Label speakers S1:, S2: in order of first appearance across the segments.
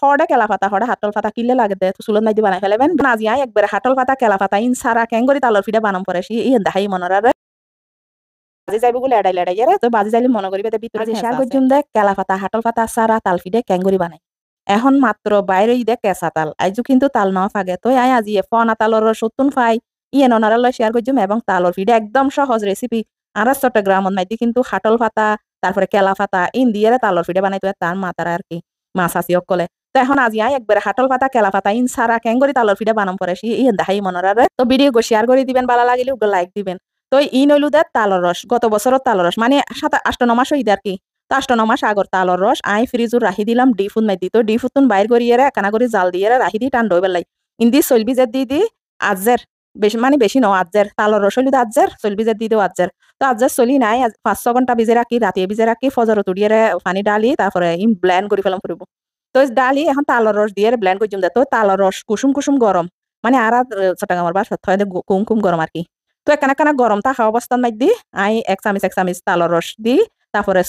S1: হড়ে কেলা পাতা হড়ে হাটল পাতা কিলে লাগে দে চুলত মাইদি বানাই ফেলাবেন আজি আই একবারে হাটল পাতা কেলা পাতা ইন সারা কেঙ্গরি তালর ফিডে বানাম পরে ইন দেখাই মনরারে বাজি যাইব বলে এড়াই লেড়াই তো বাজি যাইলে মনে করিবে ভিতরে শেয়ার করছুন দেখ কেলা পাতা হাটল পাতা সারা তাল ফিডে কেঙ্গরি বানাই এখন মাত্র বাইরে দে কেঁচা তাল আইজু কিন্তু তাল ন ফাগে তো আই আজি ফনা তালর সত্তুন ফাই ইয়ে ননারাল শেয়ার করছুম এবং তালর ফিডে একদম সহজ রেসিপি আর চট্টগ্রামত মাইদি কিন্তু হাটল পাতা তারপরে কেলা পাতা ইন দিয়ে তালর ফিডে বানাই তো তার মাতার আর কি মাছ আসি অকলে তো এখন আজি আই একবারে হাটল পাতা কেলা পাতা ইন সারা কেঙ্গরি তালর ফিডে বানাম পরে ইয়ে দেখাই মনরারে তো ভিডিও শেয়ার করে দিবেন ভালো লাগিলে লাইক দিবেন তো ইন হইলু দে তালর রস গত বছরত তালর রস মানে 7-8 মাস হইতে আর কি তো 8 মাস আগর তালর রস আই ফ্রিজুর রাখি দিলাম ডিফুন মাই দি তো ডিফুতুন বাইর করিয়ে কানা করে জাল দিয়ে রাখি দি টান ডইবেলাই ইন্দি চলবি যে দি আজের বেশি মানে বেশি ন আজের তালর রস হইলু আজের চলবি যে দি দেও আজের তো আজের চলি নাই 5-6 ঘন্টা ভিজে রাখি রাতে ভিজে রাখি ফজর তুড়িয়ে পানি ডালি তারপরে ইন ব্লেন্ড করে ফেলাম ফুরিব তো ডালি এখন তালর রস দিয়ে ব্লেন্ড করে দে তো তালর রস কুসুম কুসুম গরম মানে আর চট্টগ্রামের বাসা হয় কুম কুম গরম আর কি তো একখানা গরম থাকা অবস্থান মাই দি আই এক চামিচ তালর রস দি তারপরে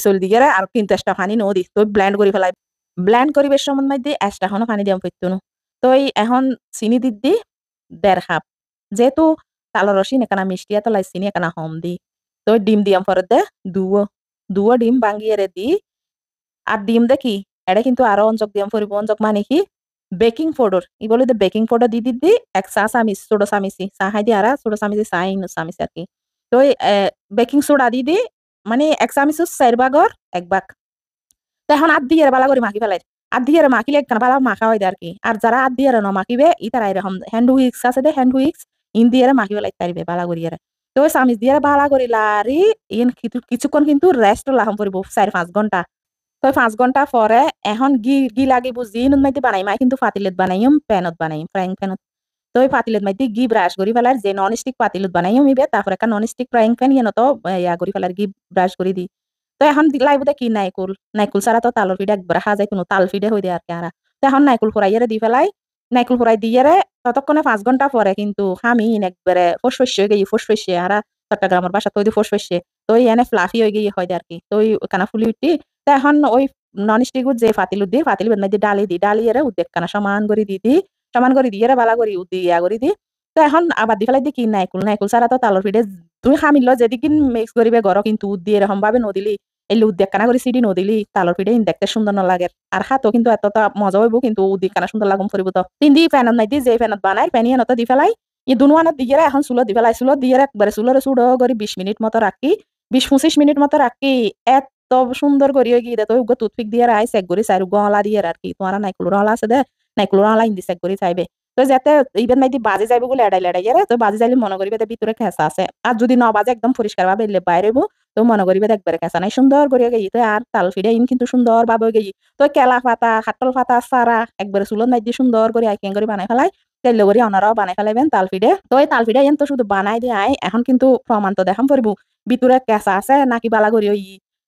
S1: চল দি গেলে আর 3-4টা পানি নো দি তো ব্লেন্ড করে ফেলাই ব্লেন্ড করি বেশ সময় মাই দি 1টা পানি দিয়াম পড়তো না তো এখন চিনি দি 1.5 কাপ যেহেতু তালর রসিন এখানা মিষ্টি এত লাই চিনি এখানা হম দি তো ডিম দিয়াম পরে দে দুও ডিম ভাঙিয়ে দি আর ডিম দেখি এটা কিন্তু আরো অঞ্চক দিয়াম পরিব অঞ্চক মানে কি বেকিং পাউডার ই বলে বেকিং পাউডার দি 1 চা চামিচ ছোট চামিচি চা খাই দি আর ছোট চামিচি চাই চামিচ আর কি তো বেকিং সোডা দি মানে 1 চামিচ 4 ভাগর 1 ভাগ তো এখন আধ দিয়ে বালা করে মাখি ফেলাই আধ দিয়ে মাখিলে একখানা বালা মাখা হয় আর কি আর যারা আধ দিয়ে ন মাখিবে ই তারা এরকম হ্যান্ড হুইক্স আছে দে হ্যান্ড হুইক্স ইন দিয়ে মাখি ফেলাই পারিবে বালা করিয়ে তো চামিচ দিয়ে বালা করি লারি ইন কিছুক্ষণ কিন্তু রেস্ট লাগাম পড়ব 4-5 ঘন্টা তো 5 ঘন্টা পরে এখন গি লাগিব জিনুন মাইতে বানাই মাই কিন্তু ফাতিলত বানাইম প্যানত বানাইম ফ্রাইং প্যানত তো ফাতিলত মাইতে গি ব্রাশ করি ফেলার যে নন স্টিক পাতিলত বানাইম ইবে তারপরে একটা নন স্টিক ফ্রাইং প্যান ইয়ে তো ইয়া করি ফেলার গি ব্রাশ করি দি তো এখন লাইব দে কি নাইকুল ছাড়া তো তালর পিঠা একবার খা যায় কোনো তাল পিঠে হই দে আর কি আর তো এখন নাইকুল ফরাইয়ারে দি ফেলাই নাইকুল ফরাই দিয়ে ততক্ষণে 5 ঘন্টা পরে কিন্তু আমি একবারে ফসফসে হয়ে গেই ফসফসে আর চট্টগ্রামের বাসা তৈরি ফসফসে তো এনে ফ্লাফি হয়ে গিয়ে হয় আর কি তো কানা ফুলি উঠি তো এখন ওই নন স্টিক যে ফাতিলুত দি ফাতিল বেদনা দি ডালি এর উদ্দেক কানা সমান করে সমান করে দিয়ে বালা করে উদি ইয়া করে দি তো এখন আবার দি ফেলাই দি কি নাইকুল ছাড়া তো তালর পিঠে তুমি খামিল যেদিন মিক্স করিবে গর কিন্তু উদ দিয়ে এরকম ভাবে নদিলি এই উদ্দেক কানা করে সিডি নদিলি তালর পিঠে দেখতে সুন্দর না লাগে আর হাতও কিন্তু এতটা মজা হইব কিন্তু উদি কানা সুন্দর লাগুম ফুরিব তো তিন দি ফ্যানত নাই দি যে ফ্যানত বানাই প্যানিয়ে নত দি ফেলাই ই দুনুয়ানত দিয়ে এখন চুলত দি ফেলাই চুলত দিয়ে একবারে চুলরে চুড় করে 20 মিনিট মতো রাখি 20-25 মিনিট মতো রাখি এত সুন্দর করিয়ে গিয়ে দে তো টুথপিক দিয়ে রাই চেক করি চাই গলা দিয়ে আর কি তোমার নাইকুল রলা আছে দে নাইকুল রলা ইন্দি চেক করি চাইবে তো যাতে ইবেন মাইদি বাজে যাইব বলে এড়াই তো বাজে যাইলে মনে করিবে ভিতরে খেঁচা আছে আর যদি ন বাজে একদম পরিষ্কার ভাবে বাইরে তো মনে করিবে একবারে খেঁচা নাই সুন্দর করিয়ে গেই তো আর তাল ফিডে ইন কিন্তু সুন্দর ভাবে গেই তো কেলা পাতা হাটল পাতা সারা একবারে চুলত মাইদি সুন্দর করে আইকেন করে বানাই ফেলাই তেল করে অনারাও বানাই ফেলাইবেন তাল ফিডে তো এই তাল ফিডে তো শুধু বানাই দিয়ে এখন কিন্তু প্রমাণ তো দেখাম পড়ব ভিতরে কেঁচা আছে নাকি বালা করি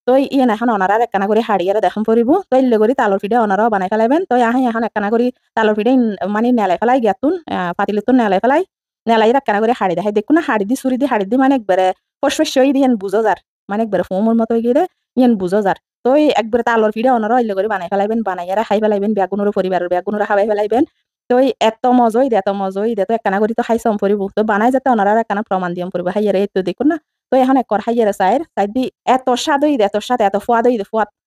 S1: তো ইয়েন এখন অনারার একখানা করে হাড়িয়ারে দেখাম পড়ব তো এলে করে তালর ফিডে অনারাও বানাই ফেলাইবেন তো এখন একখানা করে তালর ফিডে মানে নেলাই ফেলাই গিয়াতুন পাতিলেতুন নেলাই ফেলাই নেলাই একখানা করে হাড়ি দেখাই দেখুন না হাড়ি দি চুরি দি হাড়ি দি মানে একবারে ফসফস দিয়ে বুঝো যার মানে একবারে ফোমর মতো গিয়ে ইয়েন বুঝো যার তো একবারে তালর ফিডে অনারাও এলে করে বানাই ফেলাইবেন বানাইয়ারা খাই ফেলাইবেন বেগুনের পরিবারের বেগুনের খাওয়াই ফেলাইবেন তো এত মজই দে তো একখানা করে তো খাই চম পড়ব তো বানাই যাতে ওনারা একখানা প্রমাণ দিয়াম পড়ব হাইয়ারে এই তো দেখুন না তো এখন একর হাইয়ারে সাইড দি এত স্বাদ এত ফুয়াদ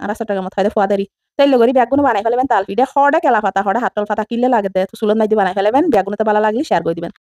S1: আর চট্টগ্রামত হয় ফুয়াদারি তাই লগরি বেগুন বানাই ফেলাবেন তাল ফিডে হড়ে কেলা পাতা হড়ে হাতল পাতা কিলে লাগে দে তো চুলত মাই দি বানাই ফেলাবেন বেগুনতে ভালো লাগলে শেয়ার করে দিবেন।